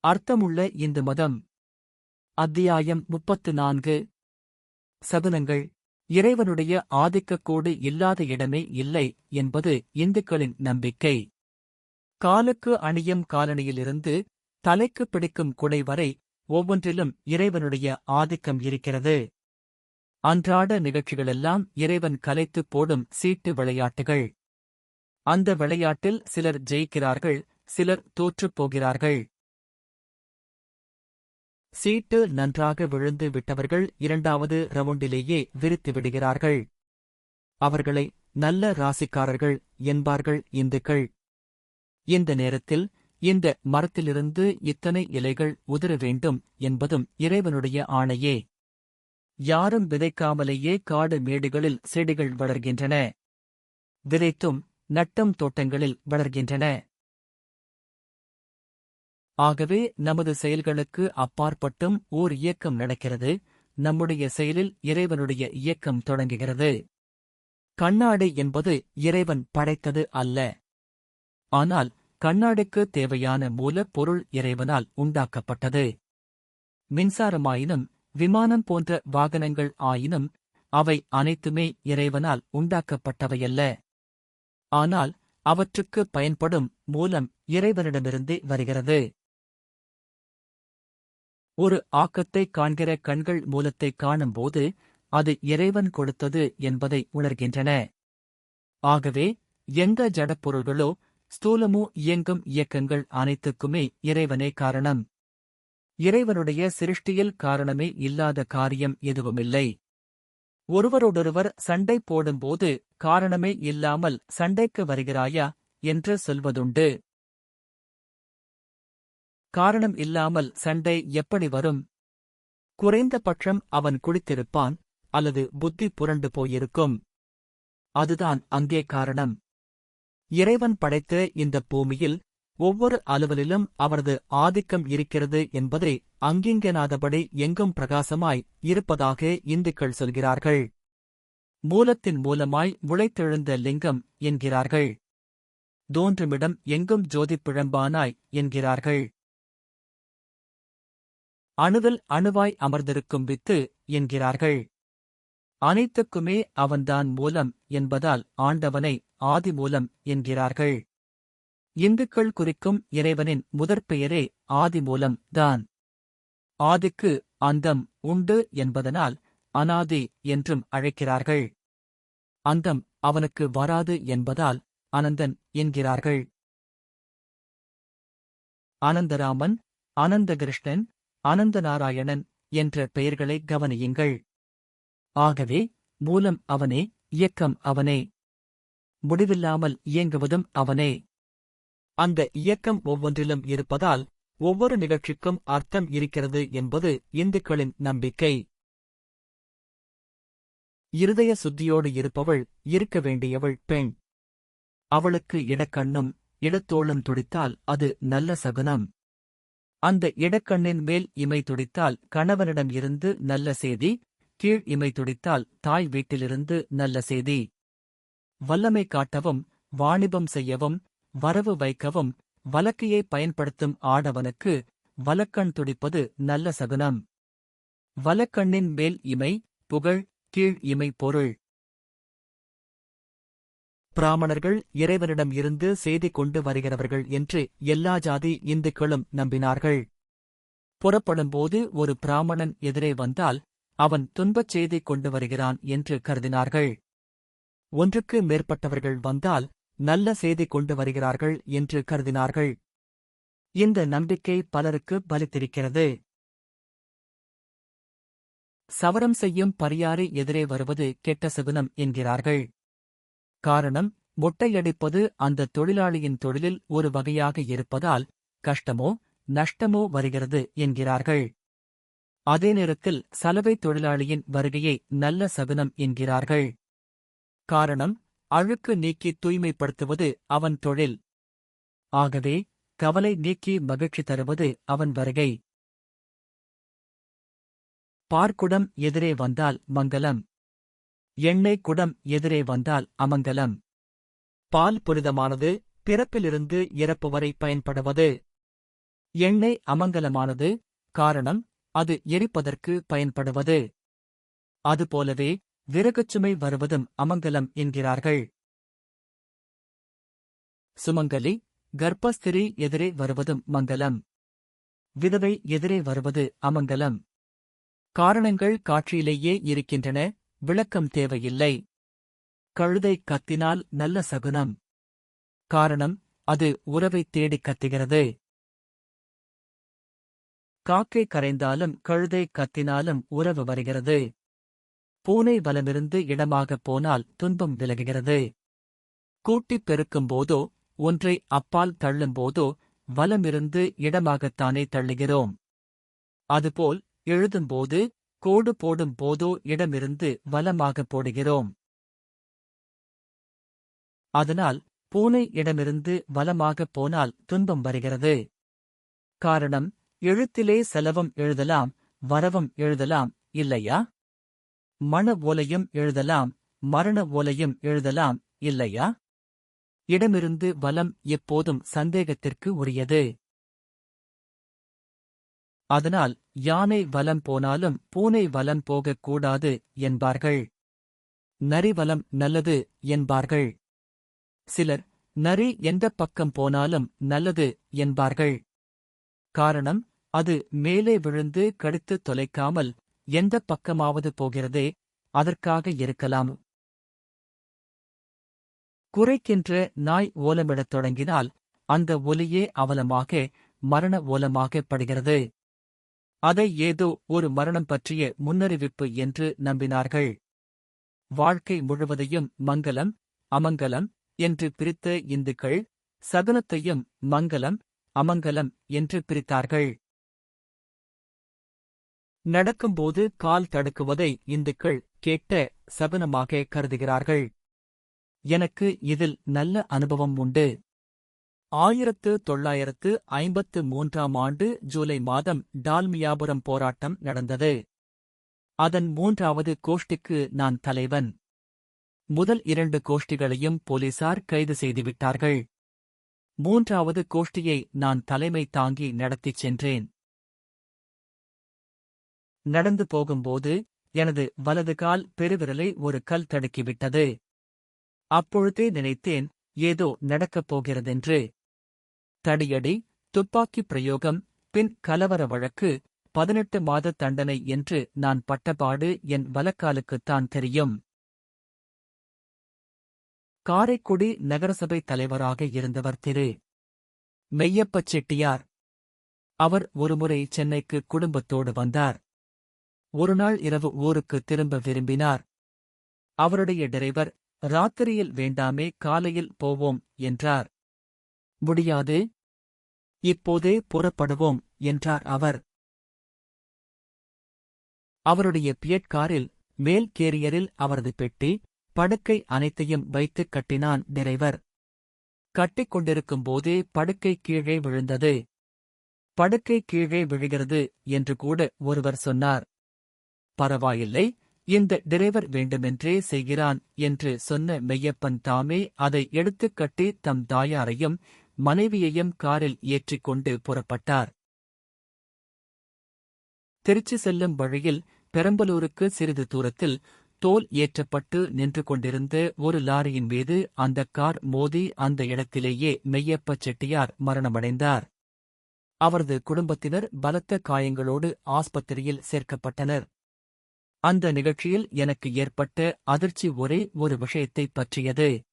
அர்த்தமுள்ள இந்து மதம். அத்தியாயம் 34. சகுனங்கள். இறைவனுடைய ஆதிக்கக்கோடு இல்லாத இடமே இல்லை என்பது இந்துக்களின் நம்பிக்கை. காலுக்கு அணியும் காலணியிலிருந்து தலைக்கு பிடிக்கும் குடை வரை ஒவ்வொன்றிலும் இறைவனுடைய ஆதிக்கம் இருக்கிறது. அன்றாட நிகழ்ச்சிகளெல்லாம் இறைவன் கலைத்துப் போடும் சீட்டு விளையாட்டுகள். அந்த விளையாட்டில் சிலர் ஜெயிக்கிறார்கள், சிலர் தோற்றுப் போகிறார்கள். சீட்டு நன்றாக விழுந்து விட்டவர்கள் இரண்டாவது ரவுண்டிலேயே விரித்து விடுகிறார்கள். அவர்களை நல்ல ராசிக்காரர்கள் என்பார்கள் இந்துக்கள். இந்த நேரத்தில் இந்த மரத்திலிருந்து இத்தனை இலைகள் உதிர வேண்டும் என்பதும் இறைவனுடைய ஆணையே. யாரும் விதைக்காமலேயே காடு மேடுகளில் செடிகள் வளர்கின்றன. விதைத்தும் நட்டும் தோட்டங்களில் வளர்கின்றன. ஆகவே நமது செயல்களுக்கு அப்பாற்பட்டும் ஓர் இயக்கம் நடக்கிறது. நம்முடைய செயலில் இறைவனுடைய இயக்கம் தொடங்குகிறது. கண்ணாடி என்பது இறைவன் படைத்தது அல்ல. ஆனால் கண்ணாடிக்கு தேவையான மூலப்பொருள் இறைவனால் உண்டாக்கப்பட்டது. மின்சாரமாயினும் விமானம் போன்ற வாகனங்கள் ஆயினும் அவை அனைத்துமே இறைவனால் உண்டாக்கப்பட்டவையல்ல. ஆனால் அவற்றுக்கு பயன்படும் மூலம் இறைவனிடமிருந்தே வருகிறது. ஒரு ஆக்கத்தை காண்கிற கண்கள் மூலத்தை காணும்போது அது இறைவன் கொடுத்தது என்பதை உணர்கின்றன. ஆகவே எந்த ஜடப்பொருள்களோ ஸ்தூலமோ இயங்கும் இயக்கங்கள் அனைத்துக்குமே இறைவனே காரணம். இறைவனுடைய சிருஷ்டியில் காரணமே இல்லாத காரியம் எதுவுமில்லை. ஒருவரோடொருவர் சண்டை போடும்போது காரணமே இல்லாமல் சண்டைக்கு வருகிறாயா என்று சொல்வதுண்டு. காரணம் இல்லாமல் சண்டை எப்படி வரும்? குறைந்தபட்சம் அவன் குடித்திருப்பான் அல்லது புத்தி புரண்டு போயிருக்கும். அதுதான் அங்கே காரணம். இறைவன் படைத்த இந்த பூமியில் ஒவ்வொரு அலுவலிலும் அவரது ஆதிக்கம் இருக்கிறது என்பதை அங்கிங்கனாதபடி எங்கும் பிரகாசமாய் இருப்பதாக இந்துக்கள் சொல்கிறார்கள். மூலத்தின் மூலமாய் முளைத்தெழுந்த லிங்கம் என்கிறார்கள். தோன்றுமிடம் எங்கும் ஜோதி பிழம்பானாய் என்கிறார்கள். அணுவில் அணுவாய் அமர்ந்திருக்கும் வித்து என்கிறார்கள். அனைத்துக்குமே அவன்தான் மூலம் என்பதால் ஆண்டவனை ஆதிமூலம் என்கிறார்கள். இந்துக்கள் குறிக்கும் இறைவனின் முதற்பெயரே ஆதிமூலம் தான். ஆதிக்கு அந்தம் உண்டு என்பதனால் அனாதி என்றும் அழைக்கிறார்கள். அந்தம் அவனுக்கு வராது என்பதால் அனந்தன் என்கிறார்கள். அனந்தராமன், அனந்தகிருஷ்ணன், அனந்தநாராயணன் என்ற பெயர்களை கவனியுங்கள். ஆகவே மூலம் அவனே, இயக்கம் அவனே, முடிவில்லாமல் இயங்குவதும் அவனே. அந்த இயக்கம் ஒவ்வொன்றிலும் இருப்பதால் ஒவ்வொரு நிகழ்ச்சிக்கும் அர்த்தம் இருக்கிறது என்பது இந்துக்களின் நம்பிக்கை. இருதய சுத்தியோடு இருப்பவள் இருக்க வேண்டியவள் பெண். அவளுக்கு இடக்கண்ணும் இடத்தோளும் துடித்தால் அது நல்ல சகுனம். அந்த இடக்கண்ணின் மேல் இமை துடித்தால் கணவனிடம் இருந்து நல்ல செய்தி, கீழ் இமை துடித்தால் தாய் வீட்டிலிருந்து நல்ல செய்தி. வல்லமை காட்டவும், வாணிபம் செய்யவும், வரவு வைக்கவும் வலக்கையை பயன்படுத்தும் ஆடவனுக்கு வலக்கண் துடிப்பது நல்ல சகுனம். வலக்கண்ணின் மேல் இமை புகழ், கீழ் இமை பொருள். பிராமணர்கள் இறைவனிடம் இருந்து செய்தி கொண்டு வருகிறவர்கள் என்று எல்லா ஜாதி இந்துக்களும் நம்பினார்கள். புறப்படும்போது ஒரு பிராமணன் எதிரே வந்தால் அவன் துன்பச் செய்தி கொண்டு வருகிறான் என்று கருதினார்கள். ஒன்றுக்கு மேற்பட்டவர்கள் வந்தால் நல்ல செய்தி கொண்டு வருகிறார்கள் என்று கருதினார்கள். இந்த நம்பிக்கை பலருக்கு பலித்திருக்கிறது. சவரம் செய்யும் பரியாரி எதிரே வருவது கெட்ட சகுனம் என்கிறார்கள். காரணம், மொட்டையடிப்பது அந்த தொழிலாளியின் தொழிலில் ஒரு வகையாக இருப்பதால் கஷ்டமோ நஷ்டமோ வருகிறது என்கிறார்கள். அதே நேரத்தில் சலவை தொழிலாளியின் வருகையை நல்ல சகுனம் என்கிறார்கள். காரணம், அழுக்கு நீக்கி தூய்மைப்படுத்துவது அவன் தொழில். ஆகவே கவலை நீக்கி மகிழ்ச்சி தருவது அவன் வருகை. பார்க்குடம் எதிரே வந்தால் மங்கலம். எண்ணெய் குடம் எதிரே வந்தால் அமங்கலம். பால் புனிதமானது, பிறப்பிலிருந்து இறப்பு வரை பயன்படுவது. எண்ணெய் அமங்கலமானது, காரணம் அது எரிப்பதற்கு பயன்படுவது. அதுபோலவே விறகுச்சுமை வருவதும் அமங்கலம் என்கிறார்கள். சுமங்கலி, கர்ப்பஸ்திரீ எதிரே வருவதும் மங்கலம். விதவை எதிரே வருவது அமங்கலம். காரணங்கள் காட்சியிலேயே இருக்கின்றன, விளக்கம் தேவையில்லை. கழுதை கத்தினால் நல்ல சகுனம். காரணம் அது உறவைத் தேடிக் கத்துகிறது. காக்கை கரைந்தாலும் கழுதை கத்தினாலும் உறவு வருகிறது. பூனை வலமிருந்து இடமாகப் போனால் துன்பம் விலகுகிறது. கூட்டிப் பெருக்கும்போதோ ஒன்றை அப்பால் தள்ளும்போதோ வலமிருந்து இடமாகத்தானே தள்ளுகிறோம். அதுபோல் எழுதும்போது கோடு போடும் போதோ இடமிருந்து வலமாகப் போடுகிறோம். அதனால் பூனை இடமிருந்து வலமாகப் போனால் துன்பம் வருகிறது. காரணம் எழுத்திலே செலவம் எழுதலாம், வரவம் எழுதலாம், இல்லையா? மண ஓலையும் எழுதலாம், மரண ஓலையும் எழுதலாம், இல்லையா? இடமிருந்து வலம் எப்போதும் சந்தேகத்திற்கு உரியது. அதனால் யானை வலம் போனாலும் பூனை வலம் போகக் கூடாது என்பார்கள். நரி வலம் நல்லது என்பார்கள். சிலர் நரி எந்தப் பக்கம் போனாலும் நல்லது என்பார்கள். காரணம் அது மேலே விழுந்து கடித்து தொலைக்காமல் எந்தப் பக்கமாவது போகிறதே, அதற்காக இருக்கலாம். குரைக்கின்ற நாய் ஓலமிடத் தொடங்கினால் அந்த ஒலியே அவலமாக மரண ஓலமாகப் படுகிறது. அதை ஏதோ ஒரு மரணம் பற்றிய முன்னறிவிப்பு என்று நம்பினார்கள். வாழ்க்கை முழுவதையும் மங்கலம், அமங்கலம் என்று பிரித்த இந்துக்கள் சகுனத்தையும் மங்கலம், அமங்கலம் என்று பிரித்தார்கள். நடக்கும்போது கால் தடுக்குவதை இந்துக்கள் கேட்ட சகுனமாக கருதுகிறார்கள். எனக்கு இதில் நல்ல அனுபவம் உண்டு. 1953ஆம் ஆண்டு ஜூலை மாதம் டால்மியாபுரம் போராட்டம் நடந்தது. அதன் 3வது கோஷ்டிக்கு நான் தலைவன். முதல் 2 கோஷ்டிகளையும் போலீசார் கைது செய்துவிட்டார்கள். 3வது கோஷ்டியை நான் தலைமை தாங்கி நடத்திச் சென்றேன். நடந்து போகும்போது எனது வலது கால் பெருவிரலை ஒரு கல் தடுக்கிவிட்டது. அப்பொழுதே நினைத்தேன், ஏதோ நடக்கப் போகிறதென்று. தடியடி, துப்பாக்கிப் பிரயோகம், பின் கலவர வழக்கு, 18 மாத தண்டனை என்று நான் பட்டபாடு என் வலக்காலுக்குத்தான் தெரியும். காரைக்குடி நகரசபை தலைவராக இருந்தவர் திரு. மெய்யப்ப செட்டியார். அவர் ஒருமுறை சென்னைக்கு குடும்பத்தோடு வந்தார். ஒருநாள் இரவு ஊருக்கு திரும்ப விரும்பினார். அவருடைய டிரைவர், ராத்திரியில் வேண்டாமே, காலையில் போவோம் என்றார். முடியாது, இப்போதே புறப்படுவோம் என்றார் அவர். அவருடைய பியட் காரில் மேல் கேரியரில் அவரது பெட்டி, படுக்கை அனைத்தையும் வைத்துக் கட்டினான் டிரைவர். கட்டிக் கொண்டிருக்கும்போதே படுக்கை கீழே விழுந்தது. படுக்கை கீழே விழுகிறது என்று கூட ஒருவர் சொன்னார். பரவாயில்லை, இந்த டிரைவர் வேண்டுமென்றே செய்கிறான் என்று சொன்ன மெய்யப்பன் தாமே அதை எடுத்துக் கட்டி தம் தாயாரையும் மனைவியையும் காரில் ஏற்றிக்கொண்டு புறப்பட்டார். திருச்சி செல்லும் வழியில் பெரம்பலூருக்கு சிறிது தூரத்தில் தோல் ஏற்றப்பட்டு நின்று கொண்டிருந்த ஒரு லாரியின் மீது அந்தக் கார் மோதி அந்த இடத்திலேயே மெய்யப்ப செட்டியார் மரணமடைந்தார். அவரது குடும்பத்தினர் பலத்த காயங்களோடு ஆஸ்பத்திரியில் சேர்க்கப்பட்டனர். அந்த நிகழ்ச்சியில் எனக்கு ஏற்பட்ட அதிர்ச்சி ஒரே ஒரு விஷயத்தைப் பற்றியது.